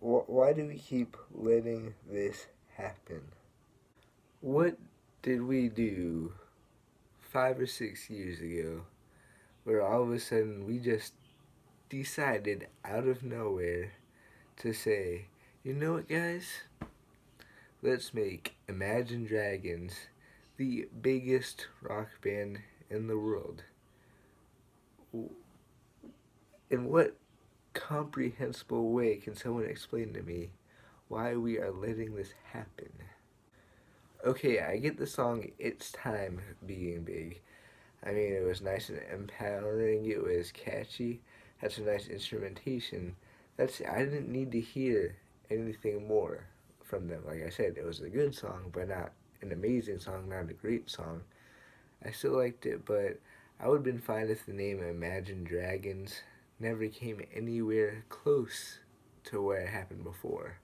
Why do we keep letting this happen? What did we do 5 or 6 years ago where all of a sudden we just decided out of nowhere to say, you know what, guys? Let's make Imagine Dragons the biggest rock band in the world. In what comprehensible way can someone explain to me why we are letting this happen? Okay, I get the song It's Time being big. I mean, it was nice and empowering, it was catchy, had some nice instrumentation. I didn't need to hear anything more from them. Like I said, it was a good song, but not an amazing song, not a great song. I still liked it, but I would have been fine if the name Imagine Dragons never came anywhere close to where it happened before.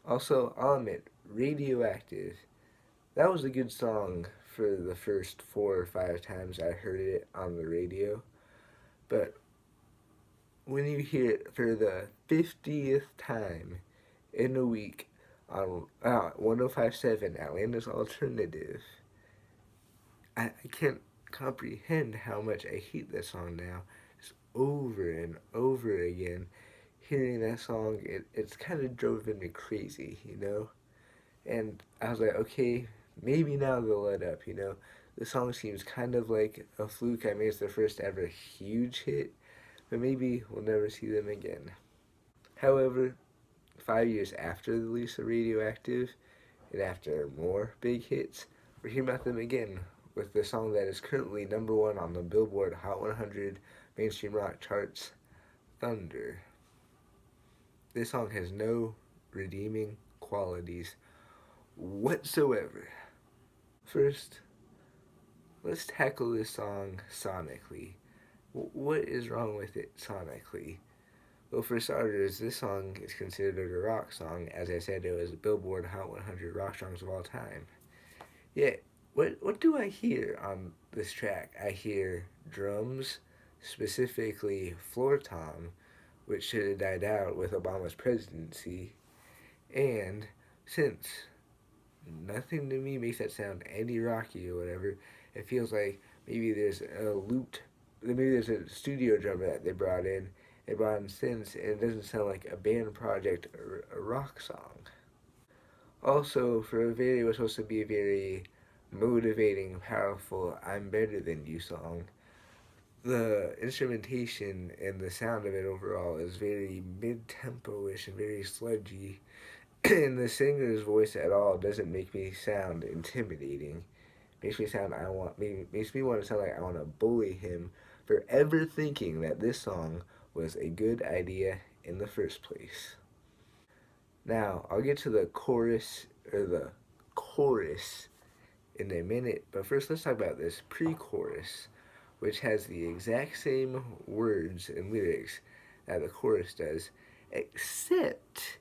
Also, I'll admit, Radioactive, that was a good song for the first 4 or 5 times I heard it on the radio, but when you hear it for the 50th time in a week on 1057 Atlanta's Alternative, I can't comprehend how much I hate that song now. Just over and over again, hearing that song, it's kind of driving me crazy, you know? And I was like, okay, maybe now they'll let up, you know? The song seems kind of like a fluke. I mean, it's their first ever huge hit, but maybe we'll never see them again. However, 5 years after the release of Radioactive, and after more big hits, we're hearing about them again with the song that is currently number one on the Billboard Hot 100 mainstream rock charts, Thunder. This song has no redeeming qualities whatsoever. First, let's tackle this song sonically. What is wrong with it sonically? Well, for starters, this song is considered a rock song. As I said, it was a Billboard Hot 100 rock songs of all time. Yet, what do I hear on this track? I hear drums, specifically floor tom, which should have died out with Obama's presidency, and synths. Nothing to me makes that sound any rocky or whatever. It feels like maybe there's maybe there's a studio drummer that they brought in. They brought in synths, and it doesn't sound like a band project or a rock song. Also, for a very, it was supposed to be a very motivating, powerful, I'm better than you song. The instrumentation and the sound of it overall is very mid-tempo-ish and very sludgy. And the singer's voice at all doesn't make me sound intimidating. Makes me want to sound like I want to bully him for ever thinking that this song was a good idea in the first place. Now, I'll get to the chorus in a minute, but first let's talk about this pre-chorus, which has the exact same words and lyrics that the chorus does, except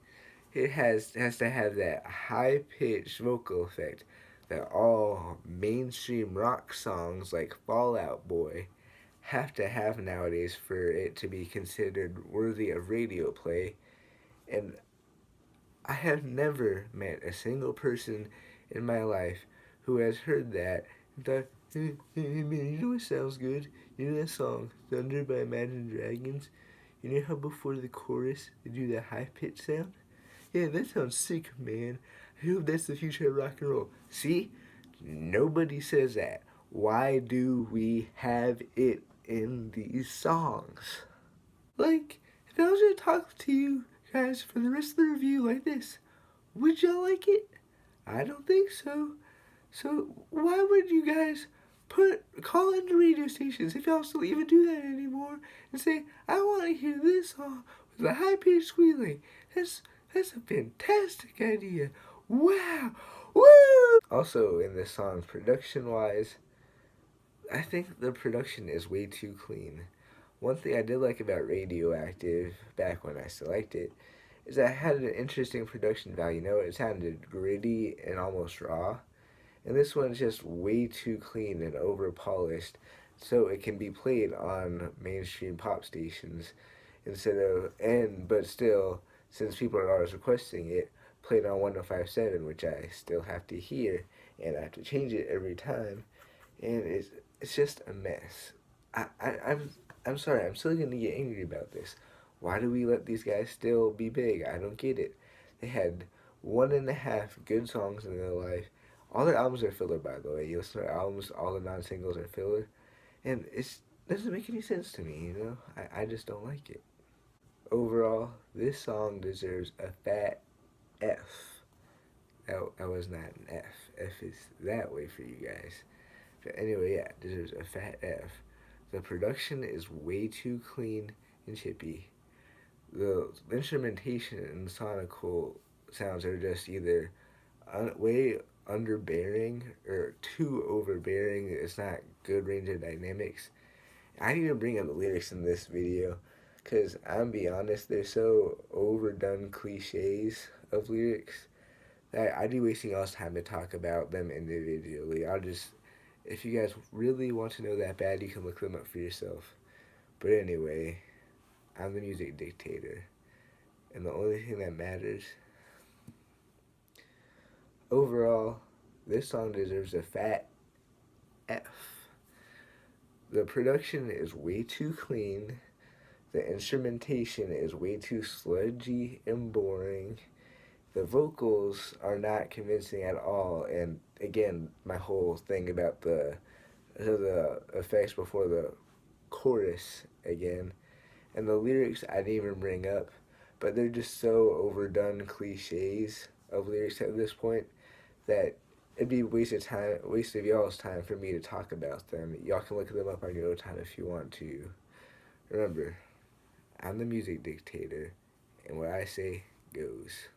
it has to have that high-pitched vocal effect that all mainstream rock songs like Fall Out Boy have to have nowadays for it to be considered worthy of radio play. And I have never met a single person in my life who has heard that and thought, hey man, you know what sounds good? You know that song, Thunder by Imagine Dragons? You know how before the chorus they do that high pitched sound? Yeah, that sounds sick, man. I hope that's the future of rock and roll. See? Nobody says that. Why do we have it in these songs? Like, if I was going to talk to you guys for the rest of the review like this, would y'all like it? I don't think so. So why would you guys call into radio stations if y'all still even do that anymore and say, I want to hear this song with a high pitched squealing? That's a fantastic idea. Wow. Woo! Also, in this song, production wise, I think the production is way too clean. One thing I did like about Radioactive, back when I still liked it, is that it had an interesting production value. You know, it sounded gritty and almost raw. And this one's just way too clean and over polished, so it can be played on mainstream pop stations but still since people are always requesting it, played on 105.7, which I still have to hear, and I have to change it every time, and it's just a mess. I'm sorry, I'm still gonna get angry about this. Why do we let these guys still be big? I don't get it. They had one and a half good songs in their life. All their albums are filler, by the way. You listen to their albums, all the non-singles are filler, and it doesn't make any sense to me. You know, I just don't like it. Overall, this song deserves a fat F. That was not an F. F is that way for you guys. But anyway, yeah, it deserves a fat F. The production is way too clean and chippy. The instrumentation and sonical sounds are just either way underbearing or too overbearing. It's not good range of dynamics. I didn't even bring up the lyrics in this video because I'm be honest, they're so overdone cliches of lyrics that I'd be wasting y'all's time to talk about them individually. If you guys really want to know that bad, you can look them up for yourself. But anyway, I'm the music dictator, and the only thing that matters. Overall, this song deserves a fat F. The production is way too clean. The instrumentation is way too sludgy and boring. The vocals are not convincing at all. And again, my whole thing about the effects before the chorus again. And the lyrics I didn't even bring up, but they're just so overdone cliches of lyrics at this point that it'd be waste of y'all's time for me to talk about them. Y'all can look them up on your own time if you want to. Remember, I'm the music dictator, and what I say goes,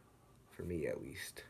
for me at least.